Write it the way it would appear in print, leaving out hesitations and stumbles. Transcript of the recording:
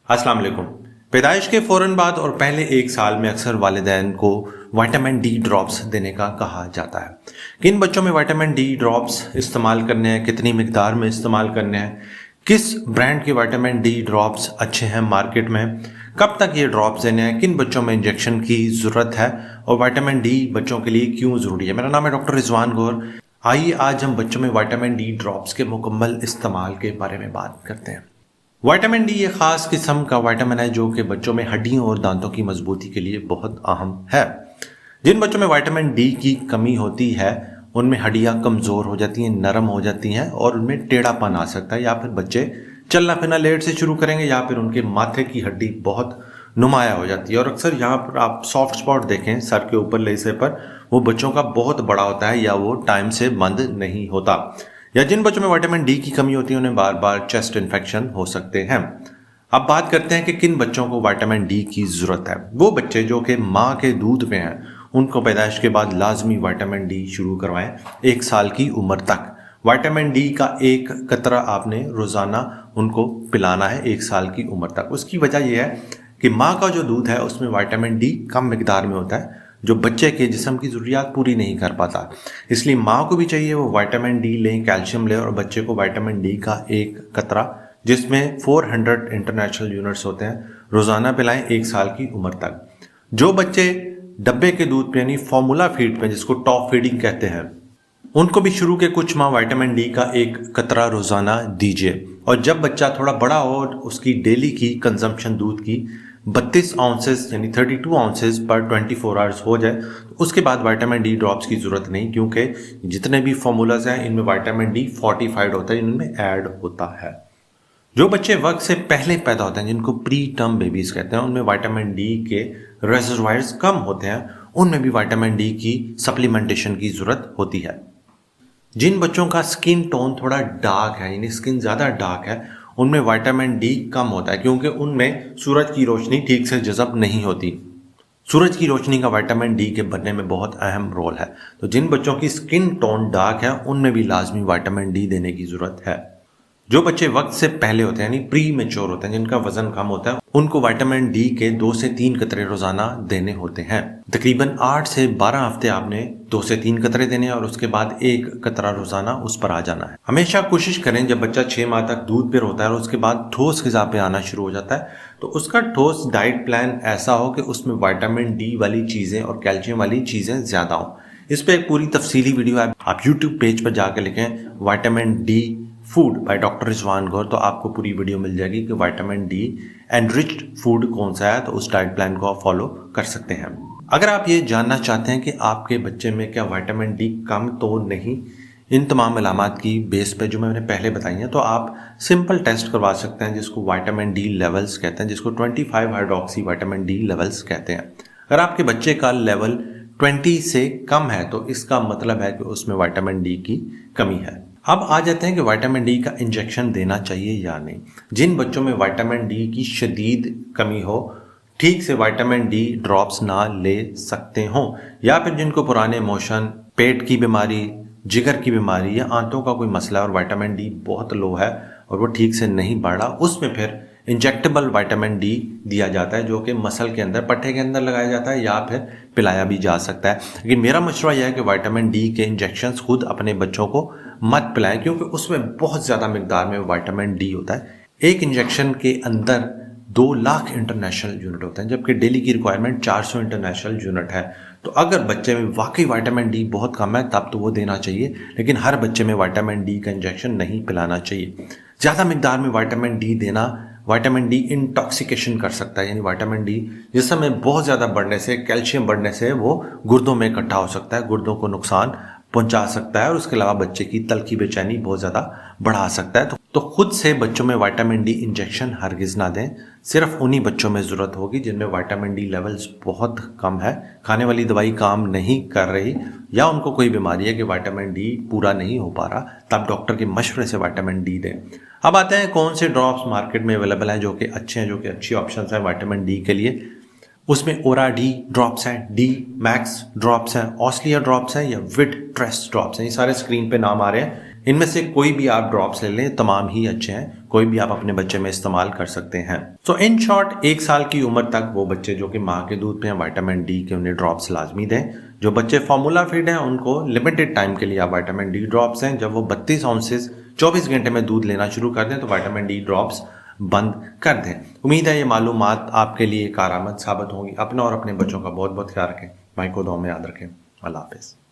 अस्सलाम वालेकुम। पैदाइश के फ़ौरन बाद और पहले एक साल में अक्सर वालिदैन को विटामिन डी ड्रॉप्स देने का कहा जाता है। किन बच्चों में विटामिन डी ड्रॉप्स इस्तेमाल करने हैं, कितनी मिकदार में इस्तेमाल करने हैं, किस ब्रांड के विटामिन डी ड्रॉप्स अच्छे हैं मार्केट में, कब तक ये ड्रॉप्स देने हैं, किन बच्चों में इंजेक्शन की ज़रूरत है और विटामिन डी बच्चों के लिए क्यों ज़रूरी है। मेरा नाम है डॉक्टर रिजवान गौर। आइए आज हम बच्चों में विटामिन डी ड्रॉप्स के मुकम्मल इस्तेमाल के बारे में बात करते हैं। विटामिन डी ये ख़ास किस्म का विटामिन है जो कि बच्चों में हड्डियों और दांतों की मजबूती के लिए बहुत अहम है। जिन बच्चों में विटामिन डी की कमी होती है उनमें हड्डियां कमज़ोर हो जाती हैं, नरम हो जाती हैं और उनमें टेढ़ापन आ सकता है, या फिर बच्चे चलना फिरना लेट से शुरू करेंगे, या फिर उनके माथे की हड्डी बहुत नुमाया हो जाती है। और अक्सर यहाँ पर आप सॉफ्ट स्पॉट देखें सर के ऊपर लेसे पर, वो बच्चों का बहुत बड़ा होता है या वो टाइम से बंद नहीं होता। या जिन बच्चों में विटामिन डी की कमी होती है उन्हें बार बार चेस्ट इन्फेक्शन हो सकते हैं। अब बात करते हैं कि किन बच्चों को विटामिन डी की ज़रूरत है। वो बच्चे जो कि माँ के दूध में हैं उनको पैदाइश के बाद लाजमी विटामिन डी शुरू करवाएं 1 साल की उम्र तक। विटामिन डी का 1 कतरा आपने रोज़ाना उनको पिलाना है 1 साल की उम्र तक। उसकी वजह यह है कि माँ का जो दूध है उसमें विटामिन डी कम मिकदार में होता है जो बच्चे के जिस्म की ज़रूरियात पूरी नहीं कर पाता। इसलिए माँ को भी चाहिए वो विटामिन डी लें, कैल्शियम लें और बच्चे को विटामिन डी का 1 कतरा जिसमें 400 इंटरनेशनल यूनिट्स होते हैं रोज़ाना पिलाएं 1 साल की उम्र तक। जो बच्चे डब्बे के दूध पे यानी फॉर्मूला फीड पे, जिसको टॉप फीडिंग कहते हैं, उनको भी शुरू के कुछ माह विटामिन डी का 1 कतरा रोज़ाना दीजिए। और जब बच्चा थोड़ा बड़ा हो और उसकी डेली की कंजम्पशन दूध की 32 आउंसेस यानी 32 आउंसेस पर 24 आवर्स हो जाए तो उसके बाद विटामिन डी ड्रॉप्स की ज़रूरत नहीं, क्योंकि जितने भी फॉर्मूलाज हैं इनमें विटामिन डी फोर्टिफाइड होता है, इनमें ऐड होता है। जो बच्चे वक्त से पहले पैदा होते हैं जिनको प्री टर्म बेबीज कहते हैं, उनमें विटामिन डी के रिजर्वायर्स कम होते हैं, उनमें भी विटामिन डी की सप्लीमेंटेशन की ज़रूरत होती है। जिन बच्चों का स्किन टोन थोड़ा डार्क है यानी स्किन ज़्यादा डार्क है उनमें विटामिन डी कम होता है, क्योंकि उनमें सूरज की रोशनी ठीक से जज़ब नहीं होती। सूरज की रोशनी का विटामिन डी के बनने में बहुत अहम रोल है। तो जिन बच्चों की स्किन टोन डार्क है उनमें भी लाजमी विटामिन डी देने की ज़रूरत है। जो बच्चे वक्त से पहले होते हैं यानी प्री मेच्योर होते हैं, जिनका वजन कम होता है, उनको विटामिन डी के 2 से 3 कतरे रोजाना देने होते हैं। तकरीबन 8 से 12 हफ्ते आपने 2 से 3 कतरे देने और उसके बाद 1 कतरा रोजाना उस पर आ जाना है। हमेशा कोशिश करें जब बच्चा 6 माह तक दूध पर होता है और उसके बाद ठोस ग़िज़ा पे आना शुरू हो जाता है तो उसका ठोस डाइट प्लान ऐसा हो कि उसमें विटामिन डी वाली चीज़ें और कैल्शियम वाली चीज़ें ज़्यादा हों। इस पर एक पूरी तफसीली वीडियो है, आप यूट्यूब पेज पर जाकर लिखें vitamin D food by doctor Rizwan Gaur, तो आपको पूरी वीडियो मिल जाएगी कि विटामिन डी एनरिच्ड फूड कौन सा है, तो उस डाइट प्लान को आप फॉलो कर सकते हैं। अगर आप ये जानना चाहते हैं कि आपके बच्चे में क्या विटामिन डी कम तो नहीं, इन तमाम अलामात की बेस पे जो मैंने पहले बताई हैं, तो आप सिंपल टेस्ट करवा सकते हैं जिसको विटामिन डी लेवल्स कहते हैं, जिसको 25 हाइड्रोक्सी विटामिन डी लेवल्स कहते हैं। अगर आपके बच्चे का लेवल 20 से कम है तो इसका मतलब है कि उसमें विटामिन डी की कमी है। अब आ जाते हैं कि विटामिन डी का इंजेक्शन देना चाहिए या नहीं। जिन बच्चों में विटामिन डी की शदीद कमी हो, ठीक से विटामिन डी ड्रॉप्स ना ले सकते हों, या फिर जिनको पुराने मोशन, पेट की बीमारी, जिगर की बीमारी या आंतों का कोई मसला और विटामिन डी बहुत लो है और वो ठीक से नहीं बढ़ रहा, उसमें फिर इंजेक्टेबल विटामिन डी दिया जाता है जो कि मसल के अंदर, पट्टे के अंदर लगाया जाता है या फिर पिलाया भी जा सकता है। लेकिन मेरा मशवरा यह है कि विटामिन डी के इंजेक्शंस खुद अपने बच्चों को मत पिलाएं, क्योंकि उसमें बहुत ज़्यादा मिकदार में विटामिन डी होता है। एक इंजेक्शन के अंदर 2 लाख इंटरनेशनल यूनिट होते हैं, जबकि डेली की रिक्वायरमेंट 400 इंटरनेशनल यूनिट है। तो अगर बच्चे में वाकई विटामिन डी बहुत कम है तब तो वो देना चाहिए, लेकिन हर बच्चे में विटामिन डी का इंजेक्शन नहीं पिलाना चाहिए। ज़्यादा मिकदार में विटामिन डी देना विटामिन डी इंटॉक्सिकेशन कर सकता है, यानी विटामिन डी जिसम में बहुत ज़्यादा बढ़ने से, कैल्शियम बढ़ने से वो गुर्दों में इकट्ठा हो सकता है, गुर्दों को नुकसान पहुंचा सकता है और उसके अलावा बच्चे की तल की बेचैनी बहुत ज़्यादा बढ़ा सकता है। तो खुद से बच्चों में विटामिन डी इंजेक्शन हरगिज़ ना दें। सिर्फ उन्हीं बच्चों में ज़रूरत होगी जिनमें विटामिन डी लेवल्स बहुत कम है, खाने वाली दवाई काम नहीं कर रही, या उनको कोई बीमारी है कि विटामिन डी पूरा नहीं हो पा रहा, तब डॉक्टर के मशवरे से विटामिन डी दें। अब आते हैं कौन से ड्रॉप्स मार्केट में अवेलेबल हैं जो कि अच्छे हैं, जो कि अच्छी ऑप्शन हैं विटामिन डी के लिए। उसमें ओरा डी ड्रॉप्स हैं, डी मैक्स ड्रॉप्स हैं, ऑस्लिया ड्रॉप्स हैं या विट ट्रेस ड्रॉप्स हैं। ये सारे स्क्रीन पे नाम आ रहे हैं, ان میں سے کوئی بھی آپ ڈراپس لے لیں، تمام ہی اچھے ہیں، کوئی بھی آپ اپنے بچے میں استعمال کر سکتے ہیں۔ سو ان شارٹ 1 سال کی عمر تک وہ بچے جو کہ ماں کے دودھ پہ ہیں وائٹامن ڈی کے انہیں ڈراپس لازمی دیں۔ جو بچے فارمولا فیڈ ہیں ان کو لمیٹڈ ٹائم کے لیے آپ وائٹامن ڈی ڈراپس ہیں، جب وہ 32 اونسز 24 گھنٹے میں دودھ لینا شروع کر دیں تو وائٹامن ڈی ڈراپس بند کر دیں۔ امید ہے یہ معلومات آپ کے لیے کارآمد ثابت ہوں گی۔ اپنا اور اپنے بچوں کا بہت بہت خیال رکھیں، مائی کو دعاؤں میں یاد رکھیں۔ اللہ حافظ۔